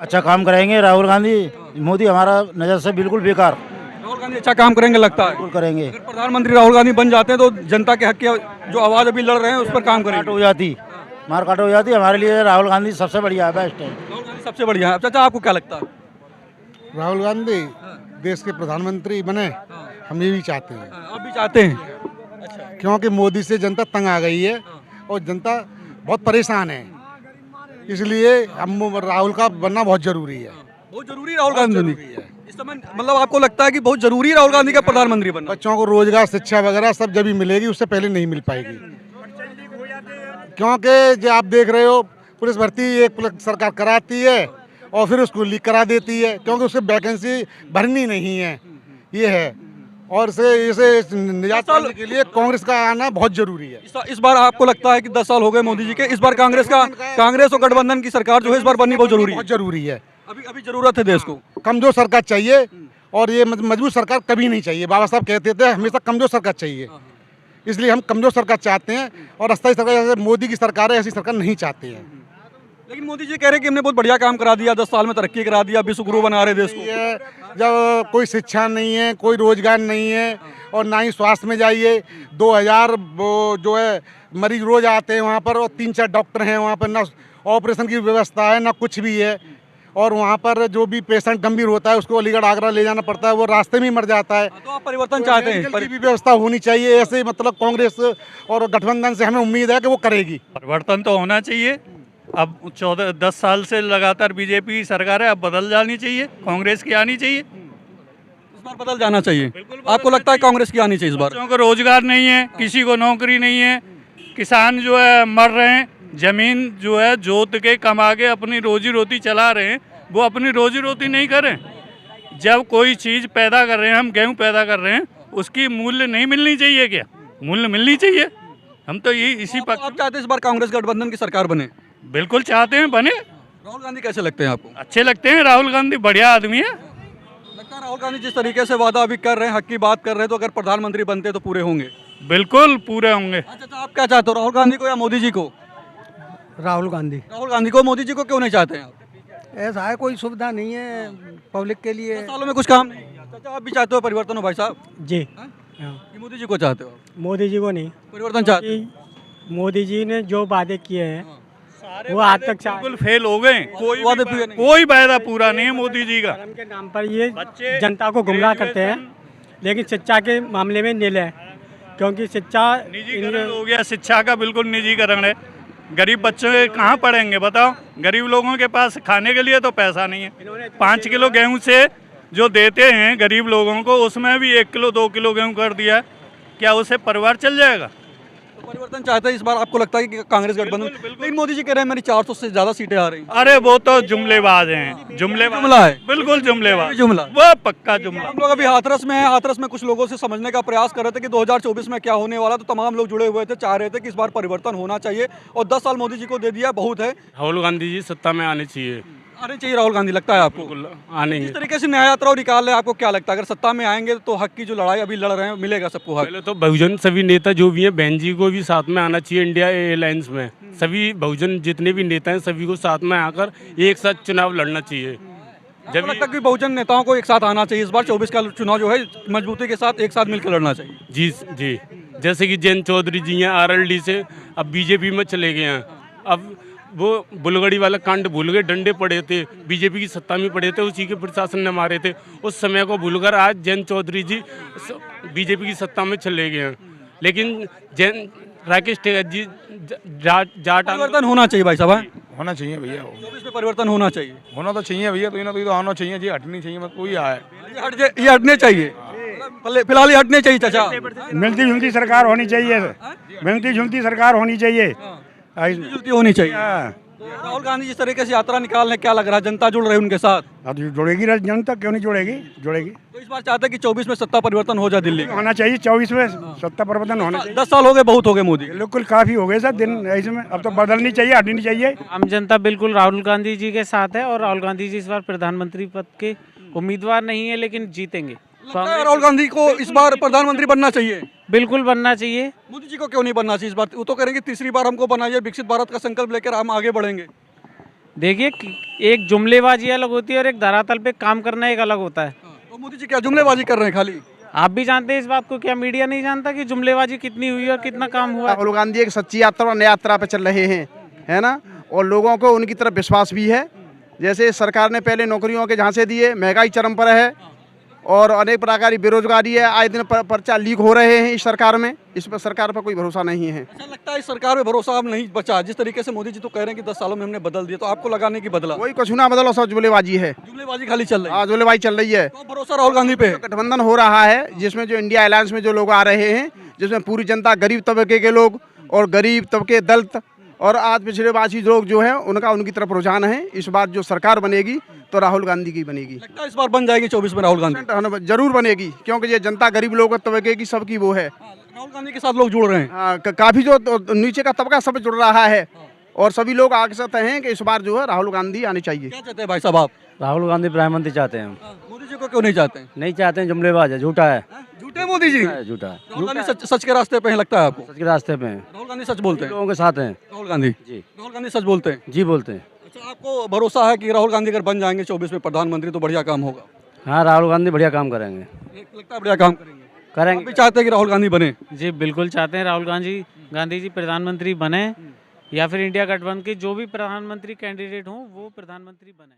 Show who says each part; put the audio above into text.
Speaker 1: अच्छा काम करेंगे राहुल गांधी। मोदी हमारा नज़र से बिल्कुल बेकार।
Speaker 2: राहुल गांधी अच्छा काम करेंगे लगता है।
Speaker 1: बिल्कुल करेंगे।
Speaker 2: अगर प्रधानमंत्री राहुल गांधी बन जाते हैं तो जनता के हक की जो आवाज़ अभी लड़ रहे हैं उस पर काम
Speaker 1: काट
Speaker 2: करेंगे।
Speaker 1: हो जाती, मार काट हो जाती। हमारे लिए राहुल गांधी सबसे बढ़िया है, बेस्ट है।
Speaker 2: राहुल गांधी सबसे बढ़िया है। चाचा आपको क्या लगता है?
Speaker 3: राहुल गांधी देश के प्रधानमंत्री बने, हम ये भी चाहते हैं,
Speaker 2: आप भी चाहते हैं?
Speaker 3: क्योंकि मोदी से जनता तंग आ गई है और जनता बहुत परेशान है, इसलिए हम राहुल का बनना बहुत जरूरी है।
Speaker 2: बहुत जरूरी राहुल गांधी इस समय, मतलब आपको लगता है कि बहुत जरूरी है राहुल गांधी का प्रधानमंत्री बनना?
Speaker 3: बच्चों को रोजगार, शिक्षा वगैरह सब जब भी मिलेगी, उससे पहले नहीं मिल पाएगी। क्योंकि जो आप देख रहे हो, पुलिस भर्ती एक सरकार कराती है और फिर उसको लीक करा देती है, क्योंकि उससे वैकेंसी भरनी नहीं है, ये है। और इसे निजात पाने के लिए कांग्रेस का आना बहुत जरूरी है।
Speaker 2: इस बार आपको लगता है कि 10 साल हो गए मोदी जी के, इस बार कांग्रेस और गठबंधन की सरकार जो है इस बार बननी बहुत जरूरी है?
Speaker 3: बहुत जरूरी है।
Speaker 2: अभी जरूरत है देश को।
Speaker 3: कमजोर सरकार चाहिए और ये मजबूत सरकार कभी नहीं चाहिए। बाबा साहब कहते थे हमेशा कमजोर सरकार चाहिए, इसलिए हम कमजोर सरकार चाहते हैं और अस्थायी सरकार जैसे मोदी की सरकार है ऐसी सरकार नहीं चाहते हैं।
Speaker 2: लेकिन मोदी जी कह रहे हैं कि हमने बहुत बढ़िया काम करा दिया, 10 साल में तरक्की करा दिया, विश्व गुरु बना रहे देश को।
Speaker 3: ये जब कोई शिक्षा नहीं है, कोई रोजगार नहीं है और ना ही स्वास्थ्य में जाइए, 2000 जो है मरीज रोज आते हैं वहाँ पर और 3-4 डॉक्टर हैं वहाँ पर, ना ऑपरेशन की व्यवस्था है ना कुछ भी है। और वहाँ पर जो भी पेशेंट गंभीर होता है उसको अलीगढ़ आगरा ले जाना पड़ता है, वो रास्ते में ही मर जाता है।
Speaker 2: तो आप परिवर्तन चाहते हैं?
Speaker 3: मेडिकल की भी व्यवस्था होनी चाहिए। ऐसे मतलब कांग्रेस और गठबंधन से हमें उम्मीद है कि वो करेगी।
Speaker 4: परिवर्तन तो होना चाहिए। अब 10 साल से लगातार बीजेपी की सरकार है, अब बदल जानी चाहिए, कांग्रेस की आनी चाहिए।
Speaker 2: इस बार बदल जाना चाहिए। आपको लगता है कांग्रेस की आनी चाहिए इस बार?
Speaker 4: बच्चों को रोजगार नहीं है, किसी को नौकरी नहीं है, किसान जो है मर रहे हैं, जमीन जो है जोत के कमा के अपनी रोजी रोटी चला रहे हैं, वो अपनी रोजी रोटी नहीं करें। जब कोई चीज़ पैदा कर रहे हैं, हम गेहूँ पैदा कर रहे हैं, उसकी मूल्य नहीं मिलनी चाहिए क्या? मूल्य मिलनी चाहिए। हम तो यही इसी
Speaker 2: आप चाहते हैं इस बार कांग्रेस गठबंधन की सरकार बने?
Speaker 4: बिल्कुल चाहते हैं, बने।
Speaker 2: राहुल गांधी कैसे लगते हैं आपको?
Speaker 4: अच्छे लगते हैं, राहुल गांधी बढ़िया आदमी है।
Speaker 2: लगता है राहुल गांधी जिस तरीके से वादा अभी कर रहे हैं, हक की बात कर रहे हैं, तो अगर प्रधानमंत्री बनते तो पूरे होंगे?
Speaker 4: बिल्कुल पूरे होंगे।
Speaker 2: अच्छा, तो आप क्या चाहते हो, राहुल गांधी को या मोदी जी को?
Speaker 5: राहुल गांधी।
Speaker 2: राहुल गांधी को। मोदी जी को क्यों नहीं चाहते हैं आप?
Speaker 5: ऐसा है, कोई सुविधा नहीं है पब्लिक के लिए।
Speaker 2: 10 सालों में कुछ काम नहीं किया। चाचा आप भी चाहते हो परिवर्तन हो भाई साहब?
Speaker 5: जी
Speaker 2: हाँ?
Speaker 5: हाँ।
Speaker 2: कि मोदी जी को चाहते हो आप?
Speaker 5: मोदी जी को नहीं,
Speaker 2: परिवर्तन चाहते हो?
Speaker 5: मोदी जी ने जो वादे किए हैं वो आज तक
Speaker 4: बिल्कुल फेल हो गए।
Speaker 2: वादे पूरे नहीं।
Speaker 4: कोई वायदा पूरा नहीं है मोदी जी का।
Speaker 5: धर्म के नाम पर ये जनता को गुमराह करते हैं, लेकिन शिक्षा के मामले में नील है, क्योंकि शिक्षा
Speaker 4: निजीकरण हो गया, शिक्षा का बिल्कुल निजीकरण है। गरीब बच्चे कहाँ पढ़ेंगे बताओ? गरीब लोगों के पास खाने के लिए तो पैसा नहीं है। 5 किलो गेहूं से जो देते हैं गरीब लोगों को, उसमें भी 1 किलो 2 किलो गेहूं कर दिया। क्या उससे परिवार चल जाएगा?
Speaker 2: तो परिवर्तन चाहते हैं इस बार। आपको लगता है कि कांग्रेस गठबंधन? लेकिन मोदी जी कह रहे हैं मेरी 400 से ज्यादा सीटें आ रही।
Speaker 4: अरे वो तो जुमलेबाज हैं,
Speaker 2: जुमला है।
Speaker 4: बिल्कुल जुमलेबाज,
Speaker 2: जुमला।
Speaker 4: वो पक्का जुमला।
Speaker 2: हम लोग अभी हाथरस में हैं। हाथरस में कुछ लोगों से समझने का प्रयास कर रहे थे कि 2024 में क्या होने वाला, तो तमाम लोग जुड़े हुए थे, चाह रहे थे कि इस बार परिवर्तन होना चाहिए और 10 साल मोदी जी को दे दिया बहुत है।
Speaker 6: राहुल गांधी जी सत्ता में आने चाहिए।
Speaker 2: आने चाहिए राहुल गांधी, लगता है आपको?
Speaker 6: आने
Speaker 2: इस तरीके से न्याय यात्रा निकाल रहे हैं, आपको क्या लगता है अगर सत्ता में आएंगे तो हक की जो लड़ाई अभी लड़ रहे हैं मिलेगा सबको हक?
Speaker 6: पहले तो बहुजन सभी नेता जो भी हैं, बहन जी को भी साथ में आना चाहिए। इंडिया एयरलाइंस में सभी बहुजन जितने भी नेता हैं सभी को साथ में आकर एक साथ चुनाव लड़ना चाहिए।
Speaker 2: जब लगता है कि बहुजन नेताओं को एक साथ आना चाहिए इस बार 24 का चुनाव जो है मजबूती के साथ एक साथ मिलकर लड़ना चाहिए।
Speaker 6: जी जी, जैसे कि जयंत चौधरी जी हैं RLD से, अब बीजेपी में चले गए हैं। अब वो बुलगड़ी वाला कांड भूल गए, डंडे पड़े थे, बीजेपी की सत्ता में पड़े थे, उसी के प्रशासन ने मारे थे। उस समय को भूलकर आज जयंत चौधरी जी बीजेपी की सत्ता में चले गए हैं। लेकिन राकेश टिकैत जी जाट
Speaker 2: परिवर्तन होना चाहिए भाई साहब।
Speaker 1: होना चाहिए भैया,
Speaker 2: 24 में परिवर्तन होना चाहिए।
Speaker 1: होना तो चाहिए भैया, तो तो आना चाहिए जी, हटनी चाहिए मत कोई आए।
Speaker 2: ये हटने चाहिए, फिलहाल ये हटने चाहिए। चाचा
Speaker 7: मिलती जुलती सरकार होनी चाहिए, मिलती जुलती सरकार होनी चाहिए,
Speaker 2: मिलती होनी चाहिए। तो राहुल गांधी जिस तरीके से यात्रा निकाल रहे, क्या लग रहा है जनता जुड़ रही है उनके साथ?
Speaker 7: जुड़ेगी जनता, क्यों नहीं जुड़ेगी, जुड़ेगी।
Speaker 2: तो इस बार चाहते हैं कि 24 में सत्ता परिवर्तन हो जाए दिल्ली का?
Speaker 7: होना चाहिए, 24 में सत्ता परिवर्तन होना चाहिए।
Speaker 2: 10 साल हो गए, बहुत हो गए मोदी।
Speaker 7: बिल्कुल काफी हो गए सर दिन, इसमें अब तो बदलनी चाहिए, हटनी चाहिए।
Speaker 8: आम जनता बिल्कुल राहुल गांधी जी के साथ है और राहुल गांधी जी इस बार प्रधानमंत्री पद के उम्मीदवार नहीं है, लेकिन जीतेंगे।
Speaker 2: राहुल गांधी को इस बार प्रधानमंत्री बनना चाहिए?
Speaker 8: बिल्कुल बनना चाहिए।
Speaker 2: मोदी जी को क्यों नहीं बनना चाहिए इस बार? वो तो करेंगे तीसरी बार हमको बनाइए, विकसित भारत का संकल्प लेकर हम आगे बढ़ेंगे।
Speaker 8: देखिए एक जुमलेबाजी अलग होती है और एक धरातल पे काम करना एक अलग होता है।
Speaker 2: तो मोदी जी क्या जुमलेबाजी कर रहे हैं खाली?
Speaker 8: आप भी जानते हैं इस बात को, क्या मीडिया नहीं जानता कि जुमलेबाजी कितनी हुई और कितना काम हुआ है?
Speaker 9: राहुल गांधी एक सच्ची यात्रा और नई यात्रा पे चल रहे हैं, है ना, और लोगों को उनकी तरफ विश्वास भी है। जैसे सरकार ने पहले नौकरियों के झांसे दिए, महंगाई चरम पर है और अनेक प्रकार की बेरोजगारी है, आए दिन पर्चा लीक हो रहे हैं इस सरकार में। इस पर सरकार पर कोई भरोसा नहीं है।
Speaker 2: ऐसा लगता है इस सरकार में भरोसा अब नहीं बचा। जिस तरीके से मोदी जी तो कह रहे हैं कि 10 सालों में हमने बदल दिया, तो आपको लगाने की बदला?
Speaker 9: कोई कुछ ना बदलो, सब जुमलेबाजी है,
Speaker 2: जुमलेबाजी खाली चल रही है।
Speaker 9: जुमलेबाजी चल रही है।
Speaker 2: तो भरोसा राहुल गांधी पे है?
Speaker 9: गठबंधन हो रहा है जिसमें जो इंडिया अलायंस में जो लोग आ रहे हैं, जिसमें पूरी जनता, गरीब तबके के लोग और गरीब तबके, दलित और आज पिछड़ेबाजी लोग जो है उनका उनकी तरफ रुझान है। इस बार जो सरकार बनेगी तो राहुल गांधी की बनेगी।
Speaker 2: लगता है इस बार बन जाएगी 24 में राहुल गांधी?
Speaker 9: जरूर बनेगी, क्योंकि ये जनता गरीब लोगों तबके की सबकी वो है।
Speaker 2: राहुल गांधी के साथ लोग जुड़ रहे हैं।
Speaker 9: हाँ, काफी जो नीचे का तबका सब जुड़ रहा है और सभी लोग आग्रह हैं कि इस बार जो है राहुल गांधी आने चाहिए।
Speaker 2: क्या चाहते हैं भाई साहब आप?
Speaker 1: राहुल गांधी प्रधानमंत्री चाहते हैं हम।
Speaker 2: मोदी जी को क्यों नहीं चाहते हैं?
Speaker 1: नहीं चाहते हैं, जुमलेबाज है, झूठा है,
Speaker 2: झूठे मोदी जी?
Speaker 1: झूठा है,
Speaker 2: राहुल गांधी सच के रास्ते पे हैं लगता है आपको?
Speaker 1: सच के रास्ते पे हैं,
Speaker 2: राहुल गांधी सच बोलते हैं?
Speaker 1: लोगों के साथ हैं
Speaker 2: राहुल गांधी
Speaker 1: जी।
Speaker 2: राहुल गांधी सच बोलते हैं?
Speaker 1: जी बोलते हैं।
Speaker 2: अच्छा, आपको भरोसा है कि राहुल गांधी अगर बन जाएंगे 24 में प्रधानमंत्री तो बढ़िया काम होगा?
Speaker 1: हाँ, राहुल गांधी बढ़िया काम करेंगे,
Speaker 2: लगता है बढ़िया काम करेंगे? आप भी चाहते हैं कि राहुल गांधी बने?
Speaker 8: जी बिल्कुल चाहते हैं राहुल गांधी जी प्रधानमंत्री बने, या फिर इंडिया गठबंधन के जो भी प्रधानमंत्री कैंडिडेट हों वो प्रधानमंत्री बने।